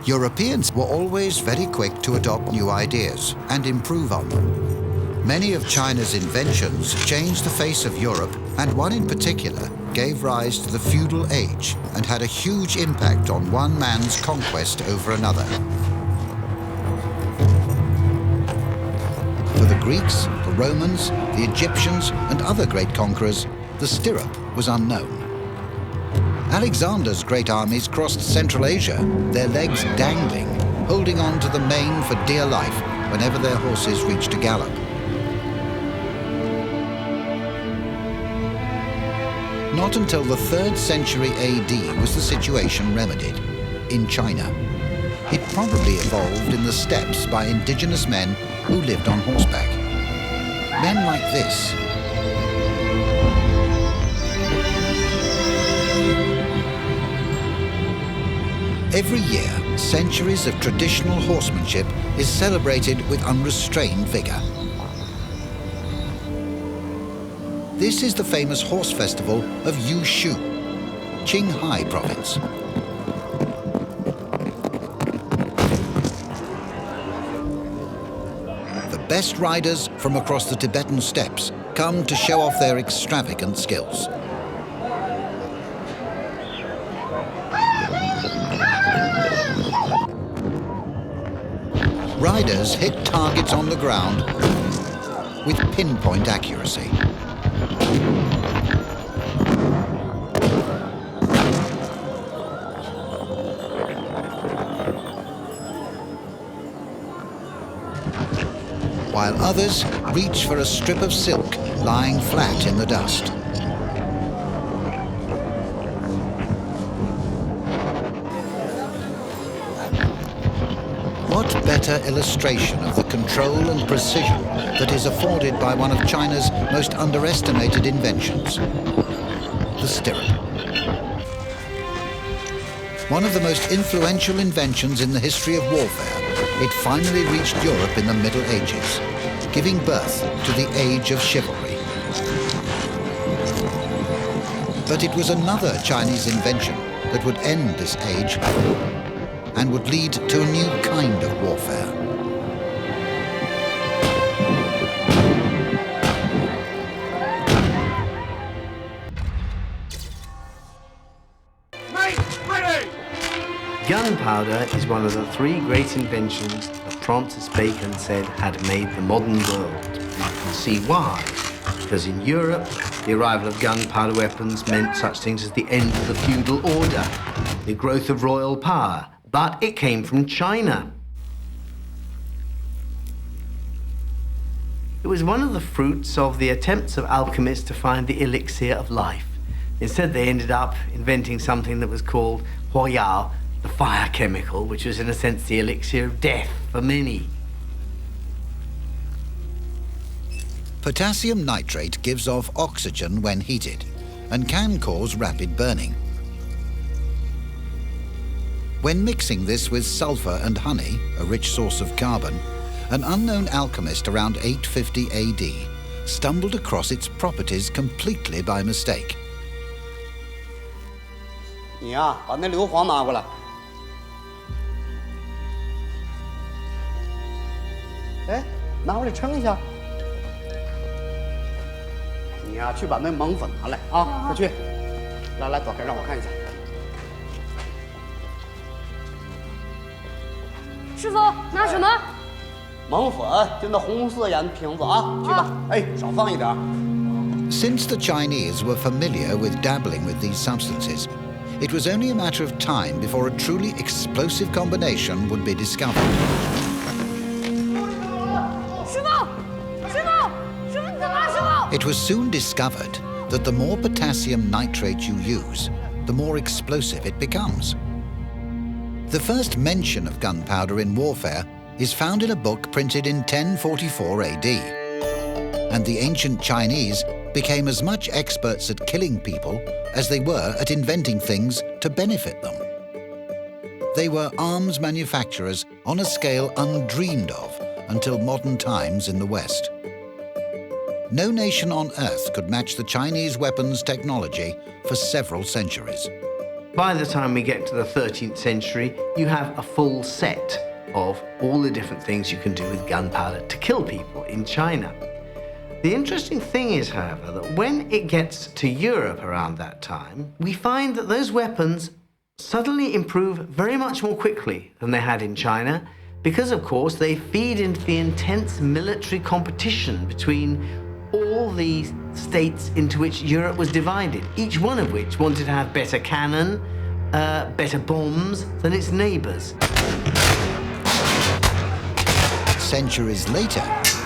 Europeans were always very quick to adopt new ideas and improve on them. Many of China's inventions changed the face of Europe, and one in particular gave rise to the feudal age and had a huge impact on one man's conquest over another. For the Greeks, the Romans, the Egyptians, and other great conquerors, the stirrup was unknown. Alexander's great armies crossed Central Asia, their legs dangling, holding on to the mane for dear life whenever their horses reached a gallop. Not until the 3rd century AD was the situation remedied, in China. It probably evolved in the steppes by indigenous men who lived on horseback. Men like this. Every year, centuries of traditional horsemanship is celebrated with unrestrained vigor. This is the famous horse festival of Yushu, Qinghai province. The best riders from across the Tibetan steppes come to show off their extravagant skills. Riders hit targets on the ground with pinpoint accuracy. While others reach for a strip of silk lying flat in the dust. What better illustration of the control and precision that is afforded by one of China's most underestimated inventions, the stirrup. One of the most influential inventions in the history of warfare, it finally reached Europe in the Middle Ages, giving birth to the age of chivalry. But it was another Chinese invention that would end this age and would lead to a new kind of warfare. Gunpowder is one of the 3 great inventions that Francis Bacon said had made the modern world. You can see why. Because in Europe, the arrival of gunpowder weapons meant such things as the end of the feudal order, the growth of royal power, but it came from China. It was one of the fruits of the attempts of alchemists to find the elixir of life. Instead, they ended up inventing something that was called huoyao, the fire chemical, which was in a sense the elixir of death for many. Potassium nitrate gives off oxygen when heated and can cause rapid burning. When mixing this with sulfur and honey, a rich source of carbon, an unknown alchemist around 850 AD stumbled across its properties completely by mistake. 你呀，把那硫磺拿过来。哎，拿过来称一下。你呀，去把那锰粉拿来啊，快去！来来，躲开，让我看一下。师傅，拿什么？锰粉，就那红色眼的瓶子啊，去吧。哎，少放一点。Since the Chinese were familiar with dabbling with these substances, it was only a matter of time before a truly explosive combination would be discovered. It was soon discovered that the more potassium nitrate you use, the more explosive it becomes. The first mention of gunpowder in warfare is found in a book printed in 1044 AD. And the ancient Chinese became as much experts at killing people as they were at inventing things to benefit them. They were arms manufacturers on a scale undreamed of until modern times in the West. No nation on Earth could match the Chinese weapons technology for several centuries. By the time we get to the 13th century, you have a full set of all the different things you can do with gunpowder to kill people in China. The interesting thing is, however, that when it gets to Europe around that time, we find that those weapons suddenly improve very much more quickly than they had in China, because, of course, they feed into the intense military competition between all the states into which Europe was divided, each one of which wanted to have better cannon, better bombs than its neighbours. Centuries later,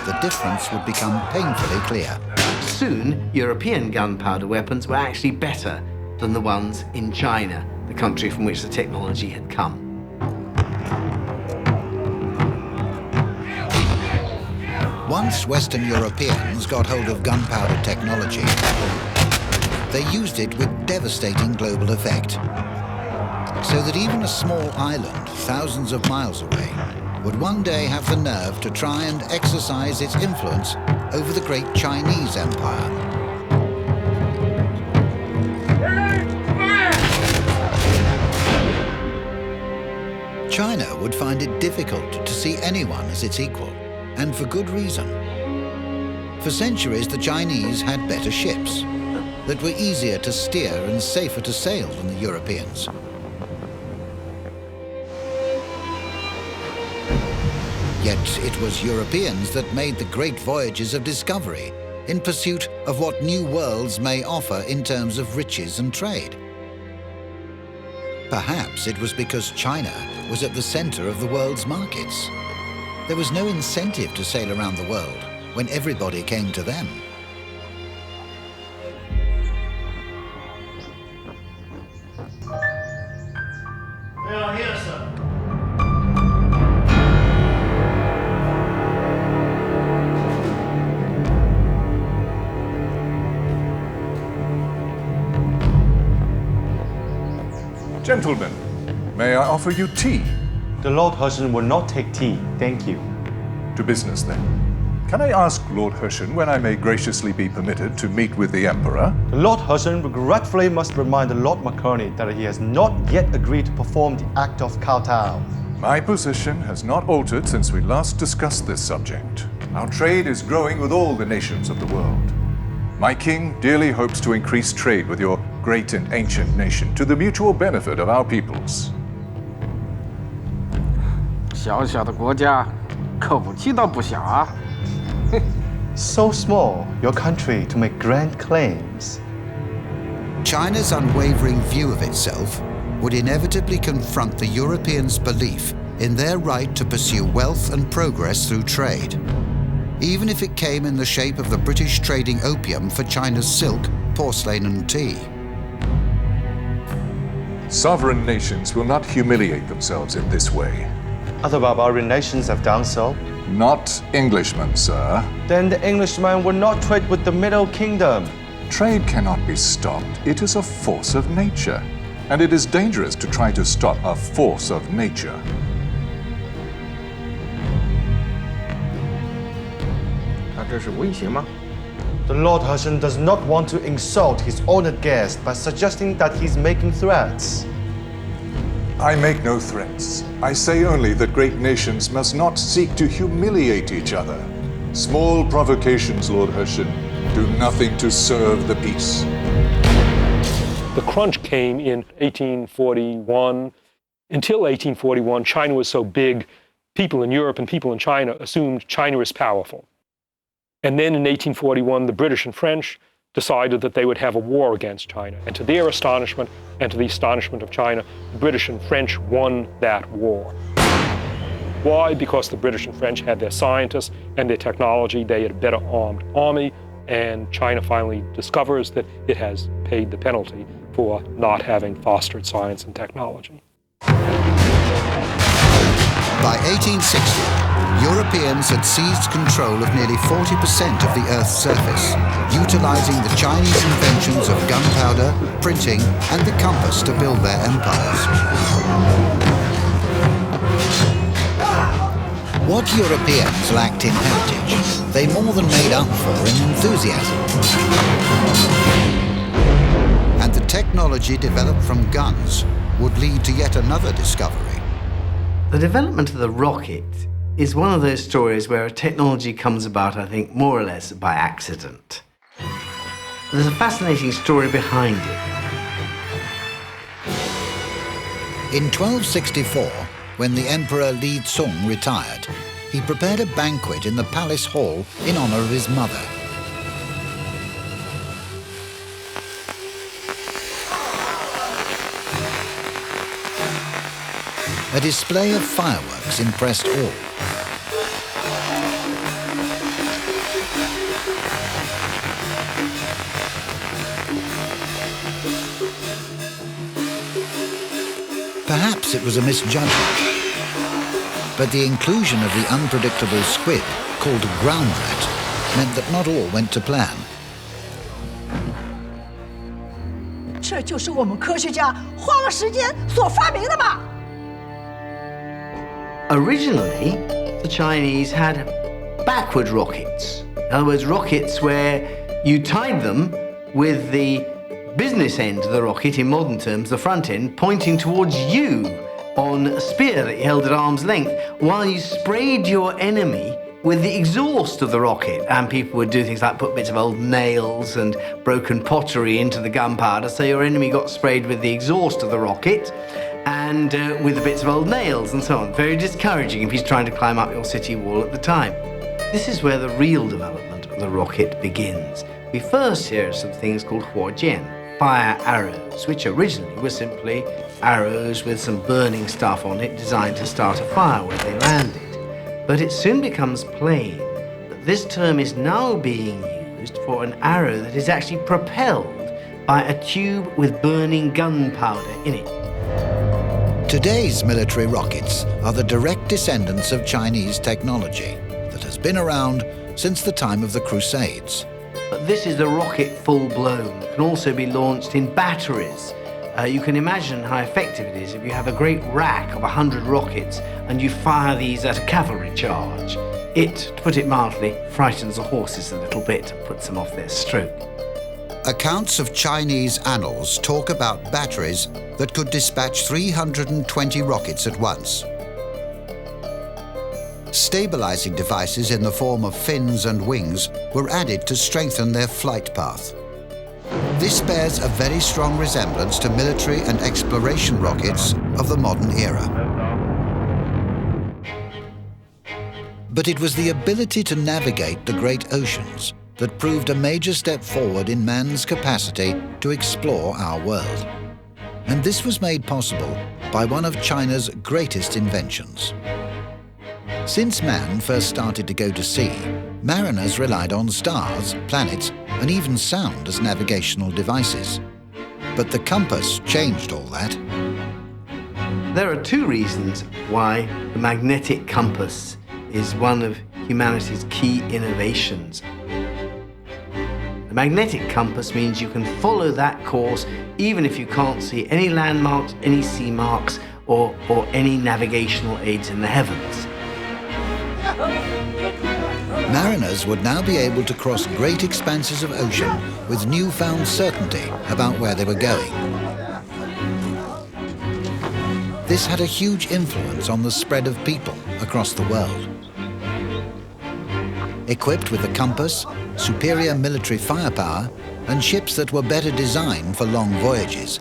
the difference would become painfully clear. Soon, European gunpowder weapons were actually better than the ones in China, the country from which the technology had come. Once Western Europeans got hold of gunpowder technology, they used it with devastating global effect, so that even a small island thousands of miles away would one day have the nerve to try and exercise its influence over the great Chinese empire. China would find it difficult to see anyone as its equal, and for good reason. For centuries, the Chinese had better ships that were easier to steer and safer to sail than the Europeans. Yet it was Europeans that made the great voyages of discovery in pursuit of what new worlds may offer in terms of riches and trade. Perhaps it was because China was at the center of the world's markets. There was no incentive to sail around the world when everybody came to them. They are here, sir. Gentlemen, may I offer you tea? The Lord Hussein will not take tea, thank you. To business, then. Can I ask Lord Hussein when I may graciously be permitted to meet with the Emperor? The Lord Hussein regretfully must remind the Lord Macaroni that he has not yet agreed to perform the act of kowtow. My position has not altered since we last discussed this subject. Our trade is growing with all the nations of the world. My king dearly hopes to increase trade with your great and ancient nation to the mutual benefit of our peoples. 小小的国家，可武器倒不小啊。So small, your country to make grand claims. China's unwavering view of itself would inevitably confront the Europeans' belief in their right to pursue wealth and progress through trade, even if it came in the shape of the British trading opium for China's silk, porcelain and tea. Sovereign nations will not humiliate themselves in this way. Other barbarian nations have done so. Not Englishmen, sir. Then the Englishman will not trade with the Middle Kingdom. Trade cannot be stopped. It is a force of nature. And it is dangerous to try to stop a force of nature. The Lord Hussein does not want to insult his honored guest by suggesting that he's making threats. I make no threats. I say only that great nations must not seek to humiliate each other. Small provocations, Lord Hussein, do nothing to serve the peace. The crunch came in 1841. Until 1841, China was so big, people in Europe and people in China assumed China is powerful. And then in 1841, the British and French decided that they would have a war against China. And to their astonishment, and to the astonishment of China, the British and French won that war. Why? Because the British and French had their scientists and their technology. They had a better armed army, and China finally discovers that it has paid the penalty for not having fostered science and technology. By 1860, Europeans had seized control of nearly 40% of the Earth's surface, utilizing the Chinese inventions of gunpowder, printing, and the compass to build their empires. What Europeans lacked in heritage, they more than made up for in enthusiasm. And the technology developed from guns would lead to yet another discovery. The development of the rocket is one of those stories where a technology comes about, I think, more or less by accident. There's a fascinating story behind it. In 1264, when the Emperor Li Tsung retired, he prepared a banquet in the palace hall in honor of his mother. A display of fireworks impressed all. Perhaps it was a misjudgment, but the inclusion of the unpredictable squid, called ground rat, meant that not all went to plan. 这就是我们科学家花了时间所发明的吧。 Originally, the Chinese had backward rockets. In other words, rockets where you tied them with the business end of the rocket, in modern terms, the front end, pointing towards you on a spear that you held at arm's length, while you sprayed your enemy with the exhaust of the rocket. And people would do things like put bits of old nails and broken pottery into the gunpowder, so your enemy got sprayed with the exhaust of the rocket and with the bits of old nails and so on. Very discouraging if he's trying to climb up your city wall at the time. This is where the real development of the rocket begins. We first hear of some things called huojian, fire arrows, which originally were simply arrows with some burning stuff on it designed to start a fire where they landed. But it soon becomes plain that this term is now being used for an arrow that is actually propelled by a tube with burning gunpowder in it. Today's military rockets are the direct descendants of Chinese technology that has been around since the time of the Crusades. But this is the rocket full-blown. It can also be launched in batteries. You can imagine how effective it is if you have a great rack of 100 rockets and you fire these at a cavalry charge. It, to put it mildly, frightens the horses a little bit and puts them off their stroke. Accounts of Chinese annals talk about batteries that could dispatch 320 rockets at once. Stabilizing devices in the form of fins and wings were added to strengthen their flight path. This bears a very strong resemblance to military and exploration rockets of the modern era. But it was the ability to navigate the great oceans that proved a major step forward in man's capacity to explore our world. And this was made possible by one of China's greatest inventions. Since man first started to go to sea, mariners relied on stars, planets, and even sound as navigational devices. But the compass changed all that. There are two reasons why the magnetic compass is one of humanity's key innovations. The magnetic compass means you can follow that course even if you can't see any landmarks, any sea marks, or any navigational aids in the heavens. Mariners would now be able to cross great expanses of ocean with newfound certainty about where they were going. This had a huge influence on the spread of people across the world. Equipped with a compass, superior military firepower, and ships that were better designed for long voyages,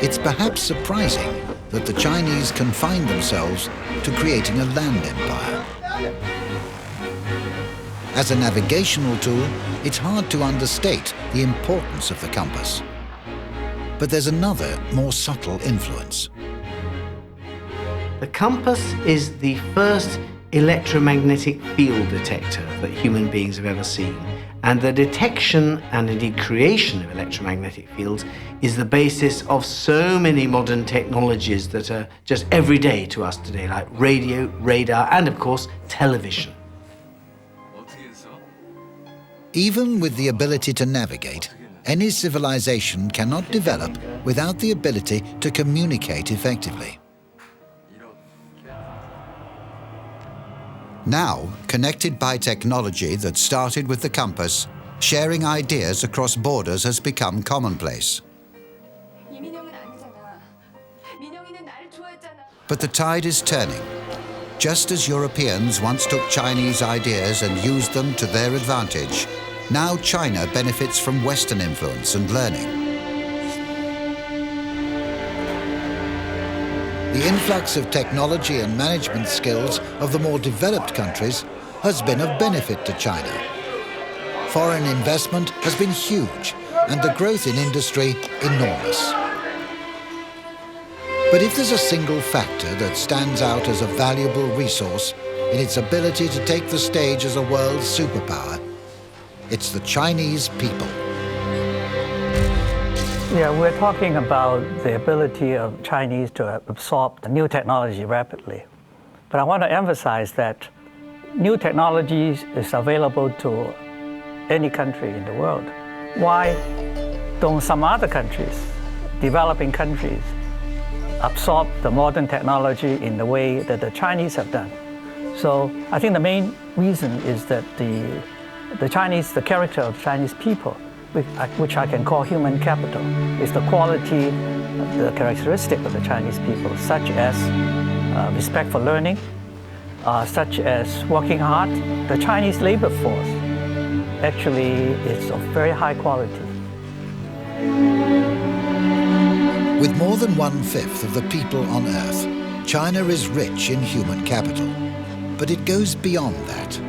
it's perhaps surprising that the Chinese confined themselves to creating a land empire. As a navigational tool, it's hard to understate the importance of the compass. But there's another, more subtle influence. The compass is the first electromagnetic field detector that human beings have ever seen. And the detection and indeed creation of electromagnetic fields is the basis of so many modern technologies that are just everyday to us today, like radio, radar, and of course, television. Even with the ability to navigate, any civilization cannot develop without the ability to communicate effectively. Now, connected by technology that started with the compass, Sharing ideas across borders has become commonplace. But the tide is turning. Just as Europeans once took Chinese ideas and used them to their advantage, now China benefits from Western influence and learning. The influx of technology and management skills of the more developed countries has been of benefit to China. Foreign investment has been huge and the growth in industry enormous. But if there's a single factor that stands out as a valuable resource in its ability to take the stage as a world superpower, it's the Chinese people. Yeah, we're talking about the ability of Chinese to absorb new technology rapidly. But I want to emphasize that new technologies is available to any country in the world. Why don't some other countries, developing countries, absorb the modern technology in the way that the Chinese have done? So I think the main reason is that the character of the Chinese people, which I can call human capital, is the quality, the characteristic of the Chinese people, such as respect for learning, such as working hard. The Chinese labor force actually is of very high quality. With more than 1/5 of the people on Earth, China is rich in human capital. But it goes beyond that.